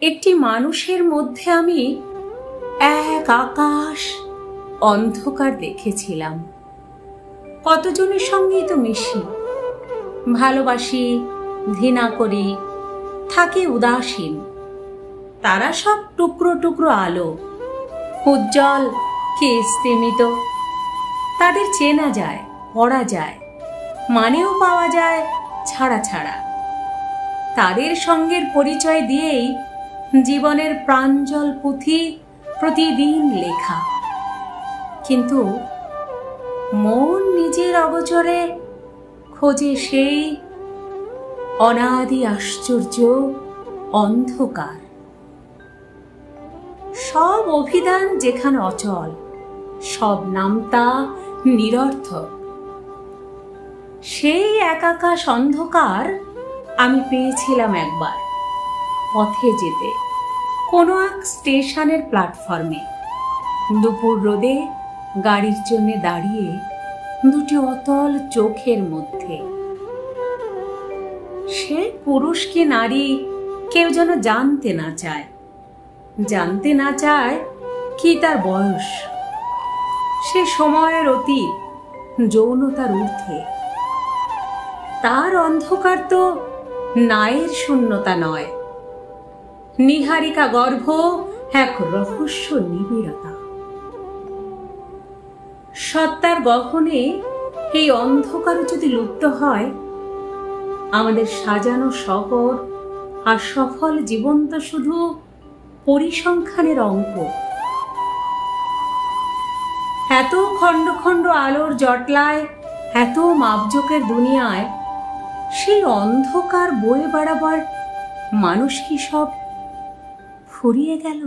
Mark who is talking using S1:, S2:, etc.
S1: একটি মানুষের মধ্যে আমি এক আকাশ অন্ধকার দেখেছিলাম। কতজনের সঙ্গেই তো মিশি, ভালোবাসি, ঘৃণা করি, থাকি উদাসীন। তারা সব টুকরো টুকরো আলো, উজ্জ্বল কি স্তিমিত। তাদের চেনা যায়, পড়া যায়, মানেও পাওয়া যায় ছাড়া ছাড়া। তাদের সঙ্গের পরিচয় দিয়েই জীবনের প্রাঞ্জল পুঁথি প্রতিদিন লেখা। কিন্তু মন নিজের অগোচরে খোঁজে সেই অনাদি আশ্চর্য অন্ধকার। সব অভিধান যেখানে অচল, সব নামতা নিরর্থক, সেই একাকাশ অন্ধকার আমি পেয়েছিলাম একবার পথে যেতে কোনো এক স্টেশনের প্ল্যাটফর্মে। দুপুর রোদে গাড়ির জন্য দাঁড়িয়ে দুটি অতল চোখের মধ্যে। সে পুরুষ কি নারী কেউ যেন জানতে না চায়, জানতে না চায় কি তার বয়স। সে সময়ের অতীত, যৌনতার ঊর্ধ্বে। তার অন্ধকার তো নায়ের শূন্যতা নয়, নিহারিকা গর্ভ এক রহস্য নিবিড়তা। সত্তার গহনে এই অন্ধকার যদি লুপ্ত হয়, আমাদের সাজানো শহর আর সফল জীবন তো শুধু পরিসংখ্যানের অঙ্ক। এত খণ্ড খণ্ড আলোর জটলায়, এত মাপজোকের দুনিয়ায় সেই অন্ধকার বয়ে বেড়াবার মানুষ কি সব ফুরিয়ে গেল?